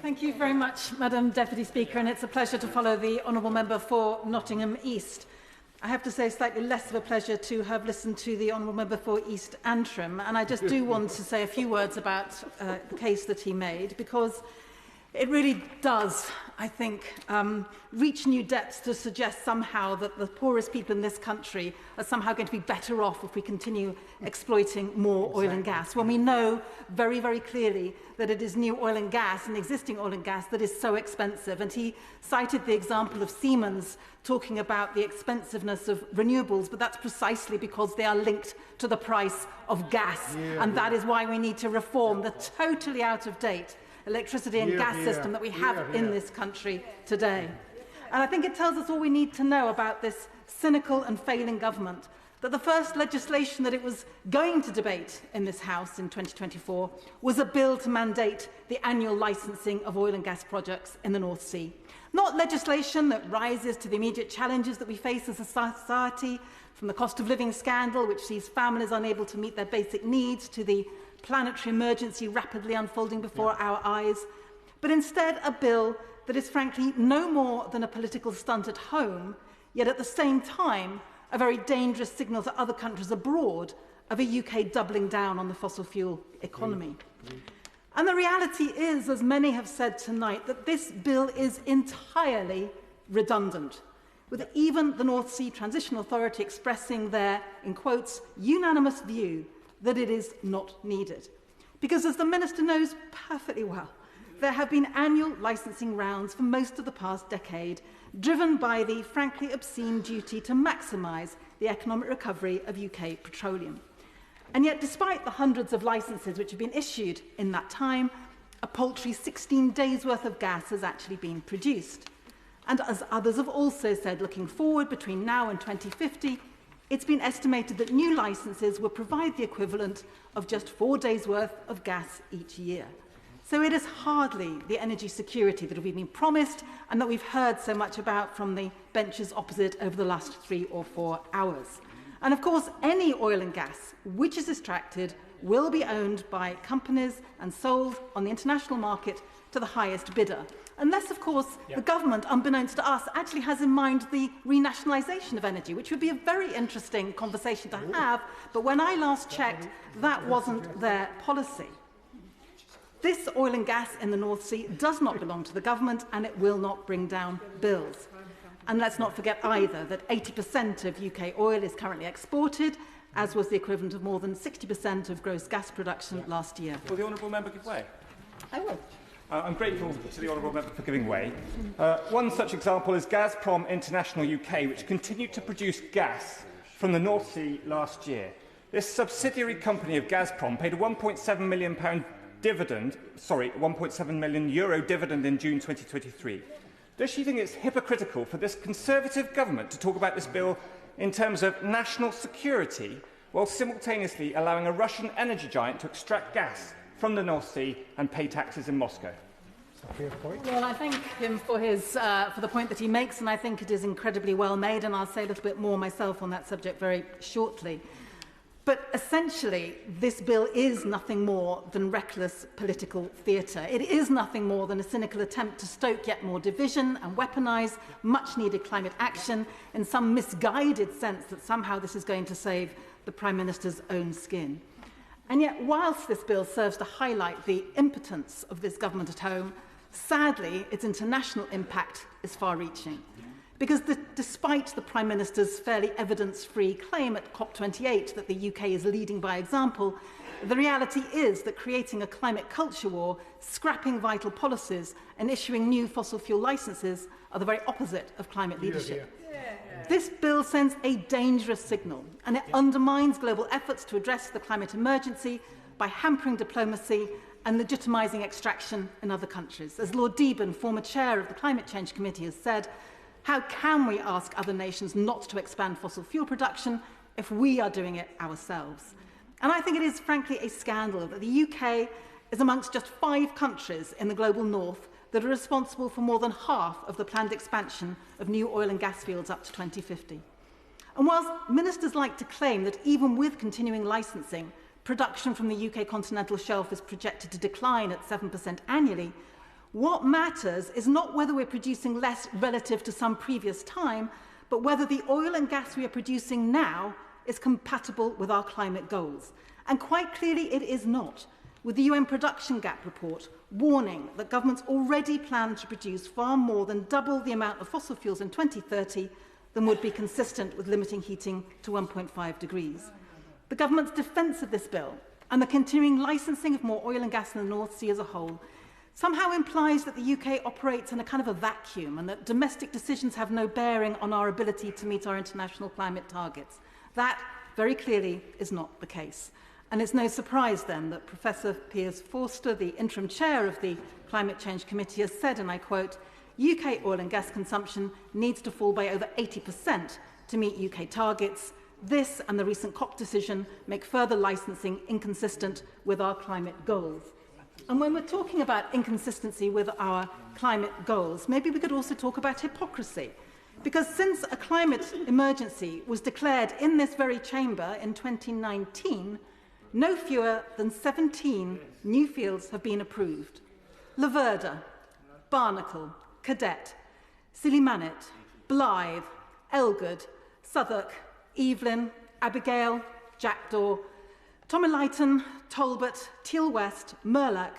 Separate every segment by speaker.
Speaker 1: Thank you very much, Madam Deputy Speaker, and it's a pleasure to follow the Honourable Member for Nottingham East. I have to say slightly less of a pleasure to have listened to the Honourable Member for East Antrim, and I just do want to say a few words about the case that he made, because it really does, I think, reach new depths to suggest somehow that the poorest people in this country are somehow going to be better off if we continue exploiting more oil and gas, when we know very, very clearly that it is new oil and gas and existing oil and gas that is so expensive. And he cited the example of Siemens talking about the expensiveness of renewables, but that's precisely because they are linked to the price of gas. And that is why we need to reform the totally out-of-date electricity and gas system that we have in this country today. And I think it tells us all we need to know about this cynical and failing government, that the first legislation that it was going to debate in this House in 2024 was a bill to mandate the annual licensing of oil and gas projects in the North Sea. Not legislation that rises to the immediate challenges that we face as a society, from the cost of living scandal, which sees families unable to meet their basic needs, to the planetary emergency rapidly unfolding before our eyes, but instead a bill that is frankly no more than a political stunt at home, yet at the same time a very dangerous signal to other countries abroad of a UK doubling down on the fossil fuel economy. And the reality is, as many have said tonight, that this bill is entirely redundant, with even the North Sea Transition Authority expressing their, in quotes, unanimous view that it is not needed. Because as the Minister knows perfectly well, there have been annual licensing rounds for most of the past decade, driven by the frankly obscene duty to maximise the economic recovery of UK petroleum. And yet, despite the hundreds of licences which have been issued in that time, a paltry 16 days' worth of gas has actually been produced. And as others have also said, looking forward between now and 2050, it's been estimated that new licences will provide the equivalent of just 4 days' worth of gas each year. So it is hardly the energy security that we've been promised and that we've heard so much about from the benches opposite over the last 3 or 4 hours. And of course, any oil and gas which is extracted will be owned by companies and sold on the international market to the highest bidder. Unless, of course, the government, unbeknownst to us, actually has in mind the renationalisation of energy, which would be a very interesting conversation to have, but when I last checked, that wasn't their policy. This oil and gas in the North Sea does not belong to the government, and it will not bring down bills. And let's not forget either that 80% of UK oil is currently exported, as was the equivalent of more than 60% of gross gas production last year.
Speaker 2: Will the Honourable Member give way?
Speaker 1: I will.
Speaker 2: I'm grateful to the Honourable Member for giving way. One such example is Gazprom International UK, which continued to produce gas from the North Sea last year. This subsidiary company of Gazprom paid a £1.7 million dividend, €1.7 million dividend in June 2023. Does she think it's hypocritical for this Conservative government to talk about this bill in terms of national security, while simultaneously allowing a Russian energy giant to extract gas from the North Sea and pay taxes in Moscow?
Speaker 1: Well, I thank him for the point that he makes, and I think it is incredibly well made, and I'll say a little bit more myself on that subject very shortly. But essentially, this bill is nothing more than reckless political theatre. It is nothing more than a cynical attempt to stoke yet more division and weaponise much-needed climate action in some misguided sense that somehow this is going to save the Prime Minister's own skin. And yet, whilst this bill serves to highlight the impotence of this government at home, sadly, its international impact is far-reaching. Because despite the Prime Minister's fairly evidence-free claim at COP28 that the UK is leading by example, the reality is that creating a climate culture war, scrapping vital policies and issuing new fossil fuel licences are the very opposite of climate leadership. This bill sends a dangerous signal, and it undermines global efforts to address the climate emergency by hampering diplomacy and legitimising extraction in other countries. As Lord Deben, former chair of the Climate Change Committee, has said, how can we ask other nations not to expand fossil fuel production if we are doing it ourselves? And I think it is frankly a scandal that the UK is amongst just 5 countries in the global north that are responsible for more than half of the planned expansion of new oil and gas fields up to 2050. And whilst ministers like to claim that even with continuing licensing, production from the UK continental shelf is projected to decline at 7% annually, what matters is not whether we're producing less relative to some previous time, but whether the oil and gas we are producing now is compatible with our climate goals. And quite clearly it is not, with the UN Production Gap report warning that governments already plan to produce far more than double the amount of fossil fuels in 2030 than would be consistent with limiting heating to 1.5 degrees. The government's defence of this bill and the continuing licensing of more oil and gas in the North Sea as a whole somehow implies that the UK operates in a kind of a vacuum and that domestic decisions have no bearing on our ability to meet our international climate targets. That, very clearly, is not the case. And it's no surprise, then, that Professor Piers Forster, the interim chair of the Climate Change Committee, has said, and I quote, UK oil and gas consumption needs to fall by over 80% to meet UK targets. This and the recent COP decision make further licensing inconsistent with our climate goals. And when we're talking about inconsistency with our climate goals, maybe we could also talk about hypocrisy. Because since a climate emergency was declared in this very chamber in 2019, no fewer than 17 new fields have been approved. Laverda, Barnacle, Cadet, Sillimanit, Blythe, Elgood, Southwark, Evelyn, Abigail, Jackdaw, Tomilyton, Talbot, Teal West, Murlac,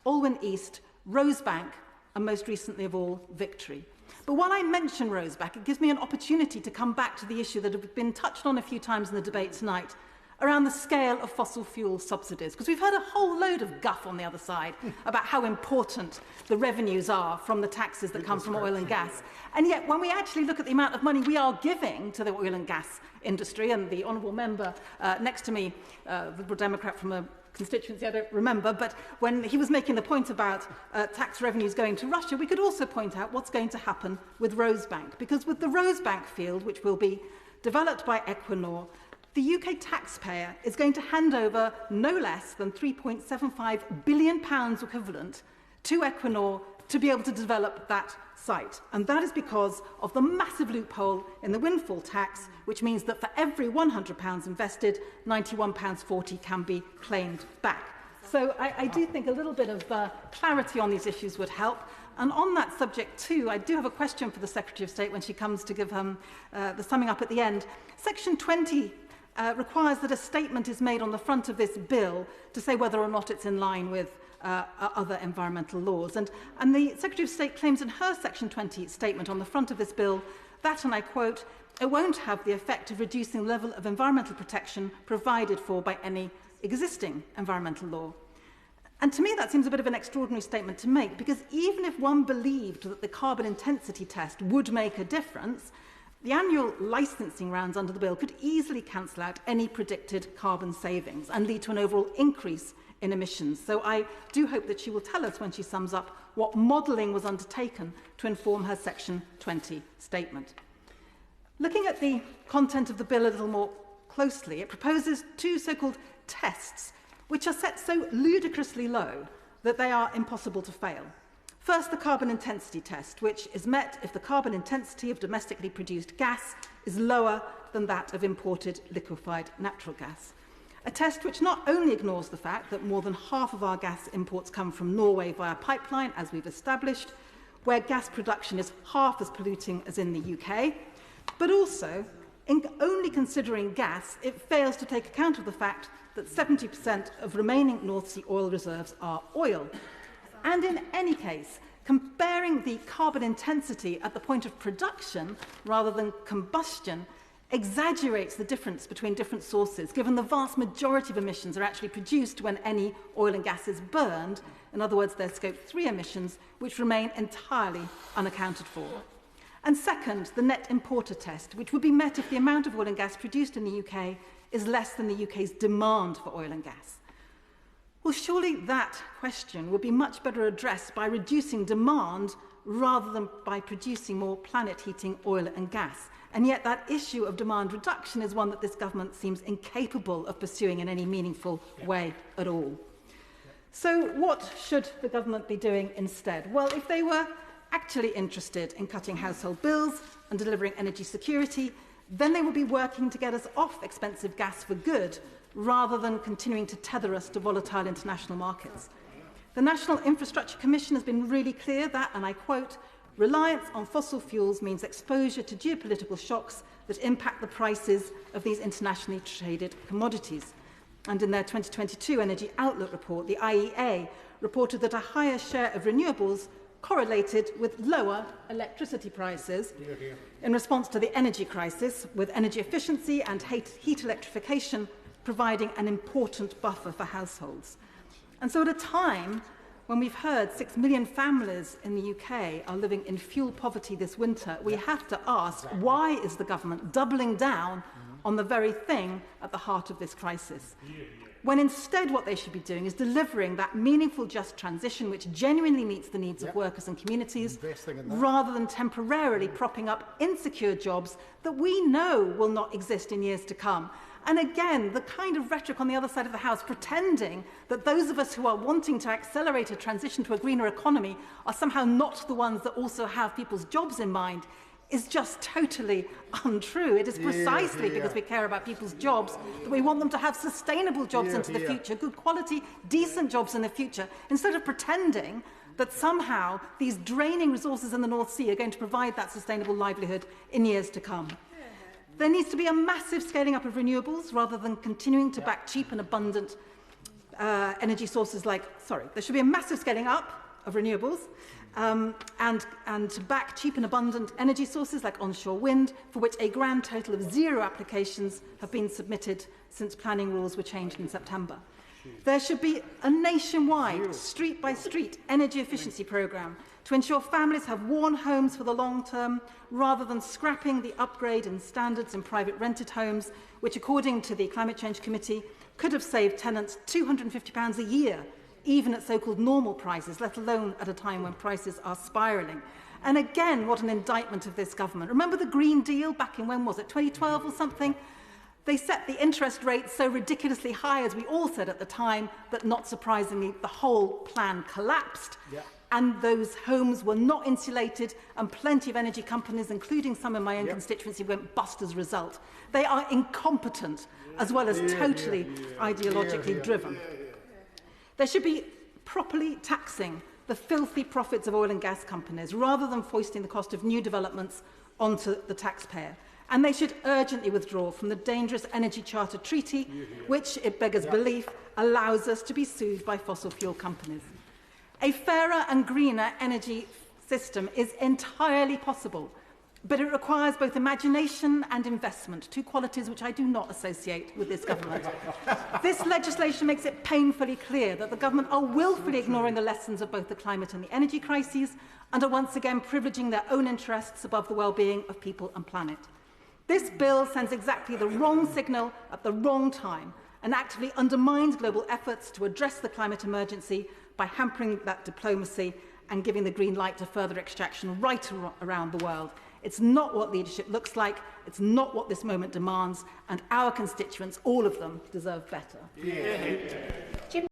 Speaker 1: Alwyn East, Rosebank, and most recently of all, Victory. But while I mention Rosebank, it gives me an opportunity to come back to the issue that has been touched on a few times in the debate tonight, around the scale of fossil fuel subsidies, because we've heard a whole load of guff on the other side about how important the revenues are from the taxes that come from oil and gas. And yet, when we actually look at the amount of money we are giving to the oil and gas industry, and the honourable member next to me, the Liberal Democrat from a constituency I don't remember, but when he was making the point about tax revenues going to Russia, we could also point out what's going to happen with Rosebank. Because with the Rosebank field, which will be developed by Equinor, the UK taxpayer is going to hand over no less than £3.75 billion equivalent to Equinor to be able to develop that site. And that is because of the massive loophole in the windfall tax, which means that for every £100 invested, £91.40 can be claimed back. So I do think a little bit of clarity on these issues would help. And on that subject too, I do have a question for the Secretary of State when she comes to give the summing up at the end. Section 20 requires that a statement is made on the front of this bill to say whether or not it's in line with other environmental laws. And the Secretary of State claims in her Section 20 statement on the front of this bill that, and I quote, "it won't have the effect of reducing the level of environmental protection provided for by any existing environmental law." And to me that seems a bit of an extraordinary statement to make, because even if one believed that the carbon intensity test would make a difference, the annual licensing rounds under the bill could easily cancel out any predicted carbon savings and lead to an overall increase in emissions. So I do hope that she will tell us when she sums up what modelling was undertaken to inform her Section 20 statement. Looking at the content of the bill a little more closely, it proposes two so-called tests, which are set so ludicrously low that they are impossible to fail. First, the carbon intensity test, which is met if the carbon intensity of domestically produced gas is lower than that of imported liquefied natural gas. A test which not only ignores the fact that more than half of our gas imports come from Norway via pipeline, as we've established, where gas production is half as polluting as in the UK, but also, in only considering gas, it fails to take account of the fact that 70% of remaining North Sea oil reserves are oil. And in any case, comparing the carbon intensity at the point of production rather than combustion exaggerates the difference between different sources, given the vast majority of emissions are actually produced when any oil and gas is burned. In other words, their Scope 3 emissions, which remain entirely unaccounted for. And second, the net importer test, which would be met if the amount of oil and gas produced in the UK is less than the UK's demand for oil and gas. Well, surely that question would be much better addressed by reducing demand rather than by producing more planet-heating oil and gas. And yet that issue of demand reduction is one that this government seems incapable of pursuing in any meaningful way at all. So what should the government be doing instead? Well, if they were actually interested in cutting household bills and delivering energy security, then they would be working to get us off expensive gas for good, rather than continuing to tether us to volatile international markets. The National Infrastructure Commission has been really clear that, and I quote, "Reliance on fossil fuels means exposure to geopolitical shocks that impact the prices of these internationally traded commodities." And in their 2022 Energy Outlook report, the IEA reported that a higher share of renewables correlated with lower electricity prices in response to the energy crisis, with energy efficiency and heat electrification providing an important buffer for households. And so at a time when we've heard 6 million families in the UK are living in fuel poverty this winter, we have to ask, why is the government doubling down on the very thing at the heart of this crisis? When instead what they should be doing is delivering that meaningful just transition which genuinely meets the needs of workers and communities, rather than temporarily propping up insecure jobs that we know will not exist in years to come. And again, the kind of rhetoric on the other side of the House pretending that those of us who are wanting to accelerate a transition to a greener economy are somehow not the ones that also have people's jobs in mind is just totally untrue. It is precisely because we care about people's jobs that we want them to have sustainable jobs into the future, good quality, decent jobs in the future, instead of pretending that somehow these draining resources in the North Sea are going to provide that sustainable livelihood in years to come. There needs to be a massive scaling up of renewables rather than continuing to back cheap and abundant energy sources there should be a massive scaling up of renewables and to back cheap and abundant energy sources like onshore wind, for which a grand total of 0 applications have been submitted since planning rules were changed in September. There should be a nationwide, street-by-street energy efficiency programme to ensure families have warm homes for the long term, rather than scrapping the upgrade in standards in private rented homes, which, according to the Climate Change Committee, could have saved tenants £250 a year, even at so-called normal prices, let alone at a time when prices are spiralling. And again, what an indictment of this government. Remember the Green Deal back in, when was it, 2012 or something? They set the interest rate so ridiculously high, as we all said at the time, that not surprisingly, the whole plan collapsed. And those homes were not insulated, and plenty of energy companies, including some in my own constituency, went bust as a result. They are incompetent, as well as totally ideologically driven. There should be properly taxing the filthy profits of oil and gas companies, rather than foisting the cost of new developments onto the taxpayer. And they should urgently withdraw from the dangerous Energy Charter Treaty, which, it beggars belief, allows us to be sued by fossil fuel companies. A fairer and greener energy system is entirely possible, but it requires both imagination and investment, 2 qualities which I do not associate with this government. This legislation makes it painfully clear that the government are willfully ignoring the lessons of both the climate and the energy crises, and are once again privileging their own interests above the well-being of people and planet. This bill sends exactly the wrong signal at the wrong time, and actively undermines global efforts to address the climate emergency by hampering that diplomacy and giving the green light to further extraction right around the world. It's not what leadership looks like, it's not what this moment demands, and our constituents, all of them, deserve better.